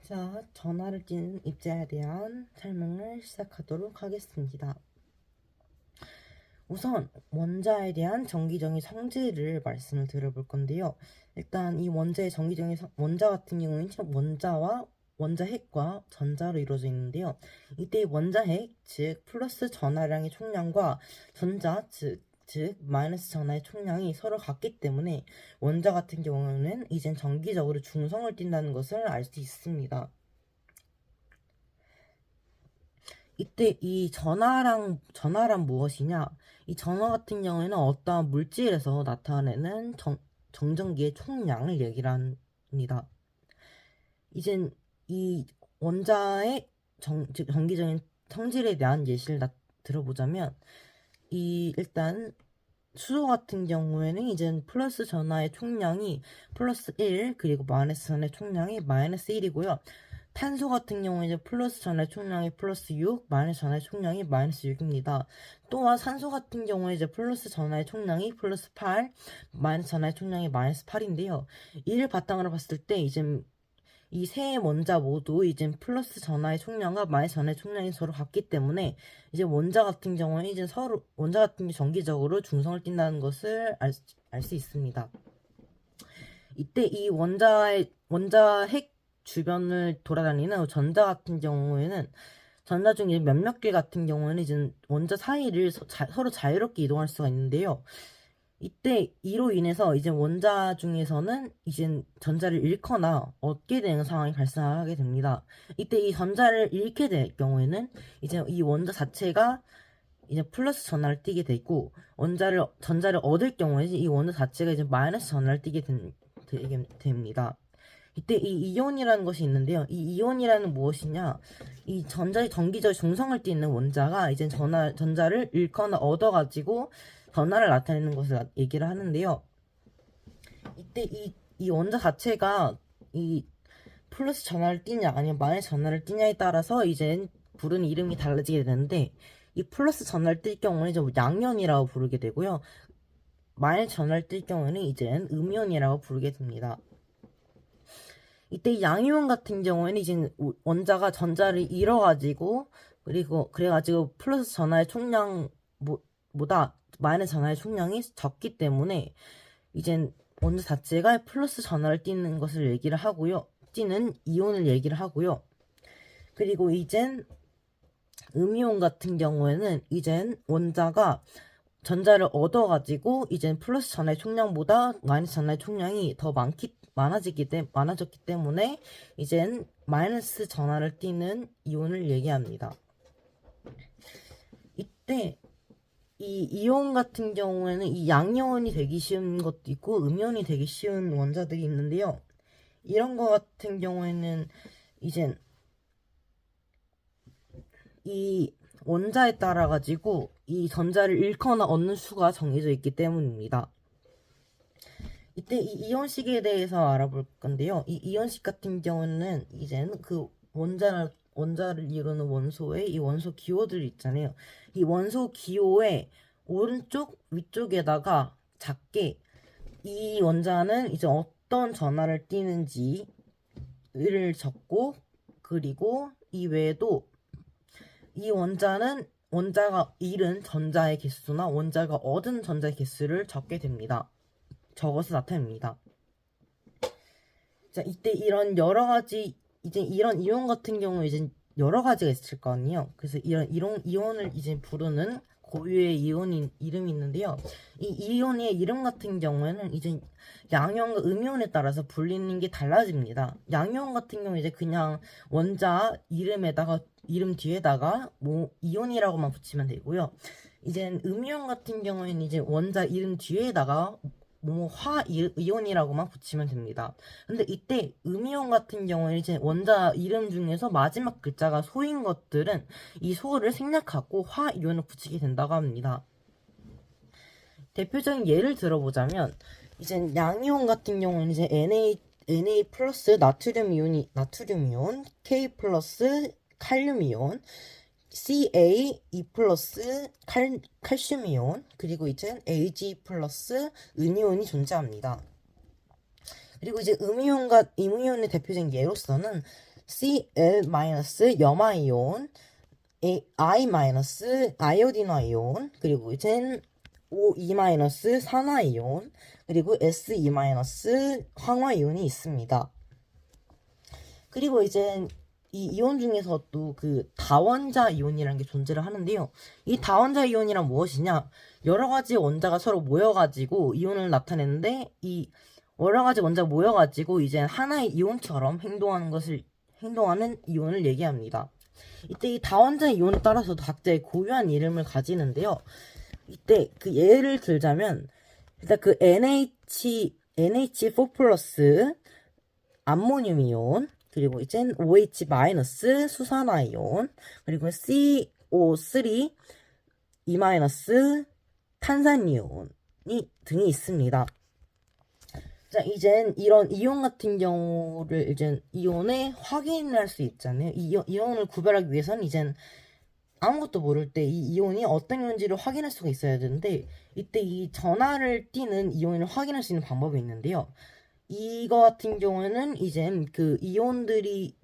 자, 전하를 띠는 입자에 대한 설명을 시작하도록 하겠습니다. 우선 원자에 대한 정기적인 성질을 말씀을 드려볼 건데요. 일단 이 원자의 정기적인 원자 같은 경우는 원자와 원자핵과 전자로 이루어져 있는데요. 이때 원자핵, 즉 플러스 전하량의 총량과 전자, 즉 마이너스 전하의 총량이 서로 같기 때문에 원자 같은 경우는 이젠 정기적으로 중성을 띈다는 것을 알 수 있습니다. 이때 이 전하란 무엇이냐? 이 전하 같은 경우에는 어떠한 물질에서 나타내는 정전기의 총량을 얘기를 합니다. 이젠 이 원자의 즉 정기적인 성질에 대한 예시를 들어보자면 일단 수소 같은 경우에는 이제 플러스 전하의 총량이 플러스 1 그리고 마이너스 전하의 총량이 마이너스 1이고요. 탄소 같은 경우에 이제 플러스 전하의 총량이 플러스 6, 마이너스 전하의 총량이 마이너스 6입니다. 또한 산소 같은 경우에 이제 플러스 전하의 총량이 플러스 8, 마이너스 전하의 총량이 마이너스 8인데요. 이를 바탕으로 봤을 때 이제 이 세 원자 모두 이제 플러스 전하의 총량과 마이너스 전하의 총량이 서로 같기 때문에 이제 원자 같은 경우는 이제 서로 원자 같은 게 정기적으로 중성을 띈다는 것을 알 수 있습니다. 이때 이 원자핵 주변을 돌아다니는 전자 같은 경우에는 전자 중에 몇몇 개 같은 경우에는 이제 원자 사이를 서로 자유롭게 이동할 수가 있는데요. 이때 이로 인해서 이제 원자 중에서는 이제 전자를 잃거나 얻게 되는 상황이 발생하게 됩니다. 이때 이 전자를 잃게 될 경우에는 이제 이 원자 자체가 이제 플러스 전하를 띠게 되고 전자를 얻을 경우에 이 원자 자체가 이제 마이너스 전하를 띠게 됩니다. 이때 이 이온이라는 것이 있는데요. 이 이온이라는 무엇이냐? 이 전자의 정기적 중성을 띠는 원자가 이제 전자를 잃거나 얻어가지고 전하를 나타내는 것을 얘기를 하는데요. 이때 이 원자 자체가 이 플러스 전하를 띠냐 아니면 마이너스 전하를 띠냐에 따라서 이제 부르는 이름이 달라지게 되는데 이 플러스 전하를 띨 경우는 이제 양이온이라고 부르게 되고요. 마이너스 전하를 띨 경우는 이제 음이온이라고 부르게 됩니다. 이때 양이온 같은 경우에는 이제 원자가 전자를 잃어가지고 그래가지고 플러스 전하의 총량보다 마이너스 전하의 총량이 적기 때문에 이젠 원자 자체가 플러스 전하를 띠는 것을 얘기를 하고요. 띠는 이온을 얘기를 하고요. 그리고 이젠 음이온 같은 경우에는 이젠 원자가 전자를 얻어가지고 이젠 플러스 전하의 총량보다 마이너스 전하의 총량이 더 많아졌기 때문에 이젠 마이너스 전하를 띠는 이온을 얘기합니다. 이때 이 이온 같은 경우에는 이 양이온이 되기 쉬운 것도 있고 음이온이 되기 쉬운 원자들이 있는데요. 이런 거 같은 경우에는 이젠 이 원자에 따라 가지고 이 전자를 잃거나 얻는 수가 정해져 있기 때문입니다. 이때 이 이온식에 대해서 알아볼 건데요. 이 이온식 같은 경우는 이제는 그 원자를 이루는 원소의 이 원소 기호들 있잖아요. 이 원소 기호의 오른쪽 위쪽에다가 작게 이 원자는 이제 어떤 전하를 띠는지를 적고 그리고 이 외에도 이 원자가 잃은 전자의 개수나 원자가 얻은 전자의 개수를 적게 됩니다. 적어서 나타냅니다. 자, 이때 이런 여러 가지 이제 이런 이온 같은 경우 이제 여러 가지가 있을 거 아니에요. 그래서 이런 이온을 이제 부르는 고유의 이름이 있는데요. 이 이온의 이름 같은 경우에는 이제 양이온과 음이온에 따라서 불리는 게 달라집니다. 양이온 같은 경우 이제 그냥 원자 이름 뒤에다가 뭐 이온이라고만 붙이면 되고요. 이제 음이온 같은 경우에는 이제 원자 이름 뒤에다가 이온이라고만 붙이면 됩니다. 근데 이때 음이온 같은 경우는 이제 원자 이름 중에서 마지막 글자가 소인 것들은 이 소를 생략하고 화이온을 붙이게 된다고 합니다. 대표적인 예를 들어보자면 이제 양이온 같은 경우는 이제 Na 플러스 나트륨 이온, K 플러스 칼륨 이온, Ca, E 플러스 칼슘 이온, 그리고 이제 Ag 플러스 은이온이 존재합니다. 그리고 이제 음이온과 임이온의 대표적인 예로서는 Cl 마이너스 염화이온, I 마이너스 아이오딘화이온, 그리고 이젠 O2 마이너스 산화이온, 그리고 Se 마이너스 황화이온이 있습니다. 그리고 이제 이 이온 중에서 또 그 다원자 이온이라는 게 존재를 하는데요. 이 다원자 이온이란 무엇이냐? 여러 가지 원자가 서로 모여가지고 이온을 나타내는데 이 여러 가지 원자가 모여가지고 이제 하나의 이온처럼 행동하는 이온을 얘기합니다. 이때 이 다원자 이온에 따라서도 각자의 고유한 이름을 가지는데요. 이때 그 예를 들자면 일단 그 NH4 플러스 암모늄 이온, 그리고 이젠 OH 마이너스 수산화이온, 그리고 CO3 E 마이너스 탄산이온이 등이 있습니다. 자, 이젠 이런 이온 같은 경우를 이젠 이온에 확인할 수 있잖아요. 이온을 구별하기 위해서는 이젠 아무것도 모를 때 이 이온이 어떤 이온인지를 확인할 수가 있어야 되는데, 이때 이 전하를 띠는 이온을 확인할 수 있는 방법이 있는데요. 이거 같은 경우에는 이젠 그 이온들이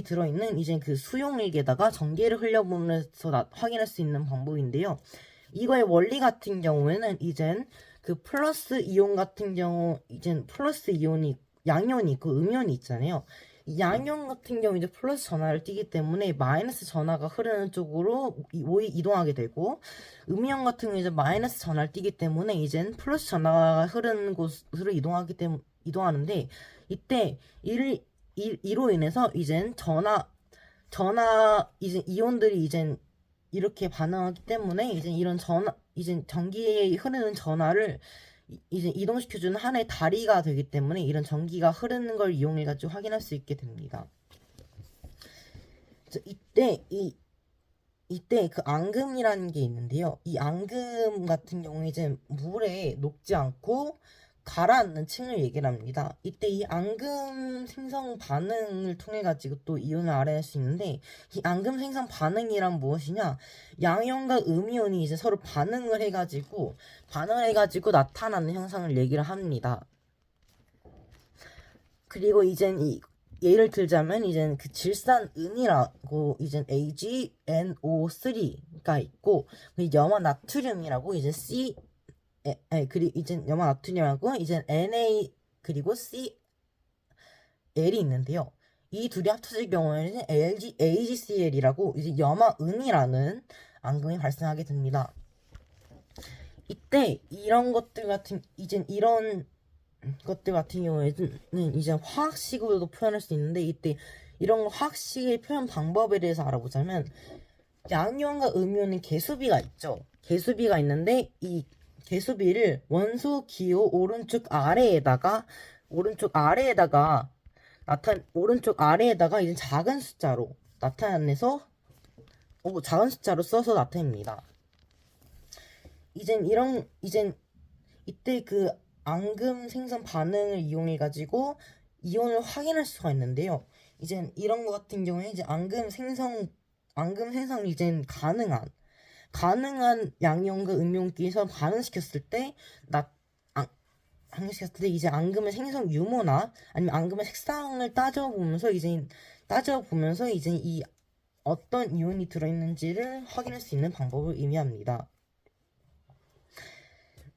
들어있는 이젠 그 수용액에다가 전기를 흘려보면서 확인할 수 있는 방법인데요. 이거의 원리 같은 경우에는 이젠 그 플러스 이온 같은 경우 이젠 플러스 이온이 양이온이 있고 음이온이 있잖아요. 이 양이온 같은 경우 이제 플러스 전하를 띠기 때문에 마이너스 전하가 흐르는 쪽으로 이동하게 되고, 음이온 같은 경우 이제 마이너스 전하를 띠기 때문에 이젠 플러스 전하가 흐르는 곳으로 이동하는데, 이때 이로 인해서 이젠 이제 이온들이 이젠 이렇게 반응하기 때문에 이젠 전기에 흐르는 전하를 이제 이동시켜주는 하나의 다리가 되기 때문에 이런 전기가 흐르는 걸 이용해가지고 확인할 수 있게 됩니다. 이때 그 앙금이라는 게 있는데요. 이 앙금 같은 경우에 이제 물에 녹지 않고 가라앉는 층을 얘기를 합니다. 이때 이 앙금 생성 반응을 통해 가지고 또 이온을 알아낼 수 있는데, 이 앙금 생성 반응이란 무엇이냐? 양이온과 음이온이 이제 서로 반응을 해가지고 나타나는 현상을 얘기를 합니다. 그리고 이젠 예를 들자면 이젠 그 질산은이라고 이젠 AgNO3가 있고, 염화 나트륨이라고 이제 그리고 이젠 염화 나트륨하고 이젠 Na 그리고 CL이 있는데요. 이 둘이 합쳐질 경우에는 AgCl이라고 이제 염화은이라는 앙금이 발생하게 됩니다. 이때 이런 것들 같은 경우에는 이제 화학식으로도 표현할 수 있는데, 이때 이런 화학식의 표현 방법에 대해서 알아보자면, 양이온과 음이온은 개수비가 있죠. 개수비가 있는데 이 개수비를 원소 기호 오른쪽 아래에다가 이제 작은 숫자로 써서 나타냅니다. 이때 그 앙금 생성 반응을 이용해 가지고 이온을 확인할 수가 있는데요. 이런 것 같은 경우에 이제 앙금 생성이 이제 가능한 양이온과 음이온끼리서 반응시켰을 때 이제 앙금의 생성 유무나 아니면 앙금의 색상을 따져보면서 이제 이 어떤 이온이 들어있는지를 확인할 수 있는 방법을 의미합니다.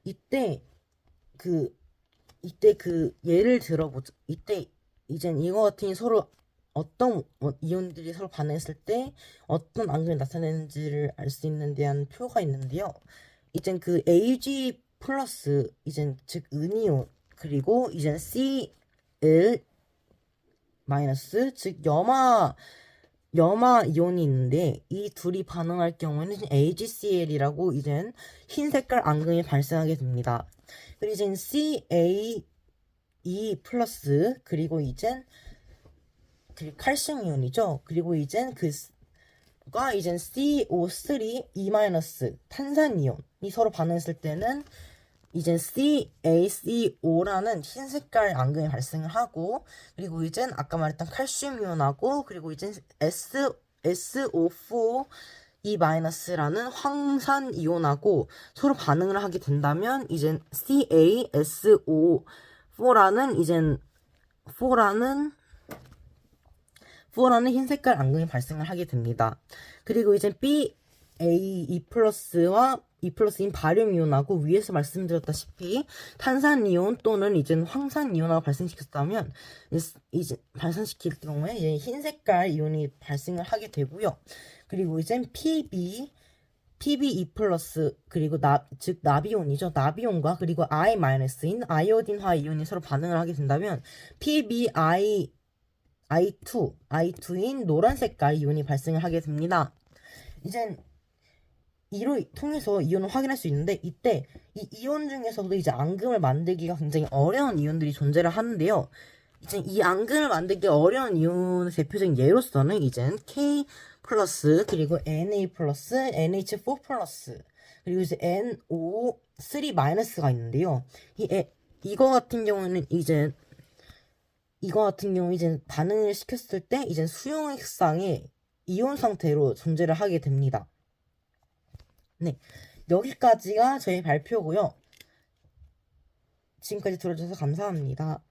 이때 그 예를 들어보자. 이젠 이거 같은 서로 어떤 이온들이 서로 반응했을 때 어떤 앙금이 나타내는지를 알 수 있는 대한 표가 있는데요. 이젠 그 Ag 플러스 즉 은이온, 그리고 이젠 Cl 마이너스 즉 염화 이온이 있는데, 이 둘이 반응할 경우에는 AgCl이라고 이젠 흰 색깔 앙금이 발생하게 됩니다. 그리고 이젠 CaE 플러스 그리고 칼슘 이온이죠. 그리고 이젠 CO3 E 마이너스 탄산 이온이 서로 반응했을 때는 이젠 CaCO라는 흰 색깔 앙금이 발생을 하고, 그리고 이젠 아까 말했던 칼슘 이온하고 그리고 이젠 SO4 E 마이너스라는 황산 이온하고 서로 반응을 하게 된다면 이젠 CaSO4라는 fluor라는 흰 색깔 앙금이 발생을 하게 됩니다. 그리고 이제 BA2+와 2+인 바륨이온하고 위에서 말씀드렸다시피 탄산이온 또는 이제 황산이온하고 발생시켰다면 이제 발생시킬 경우에 이제 흰 색깔 이온이 발생을 하게 되고요. 그리고 이제 PB2+, 그리고 즉 나비온이죠. 나비온과 그리고 I-인 아이오딘화 이온이 서로 반응을 하게 된다면 I2인 노란 색깔 이온이 발생을 하게 됩니다. 이젠 이로 통해서 이온을 확인할 수 있는데 이때 이 이온 중에서도 이제 앙금을 만들기가 굉장히 어려운 이온들이 존재를 하는데요. 이제 이 앙금을 만들기 어려운 이온의 대표적인 예로서는 이제 K 플러스 그리고 Na 플러스 NH4 플러스 그리고 이제 NO3 마이너스가 있는데요. 이거 같은 경우는 이제 반응을 시켰을 때 이제 수용액상의 이온 상태로 존재를 하게 됩니다. 네, 여기까지가 저희 발표고요. 지금까지 들어주셔서 감사합니다.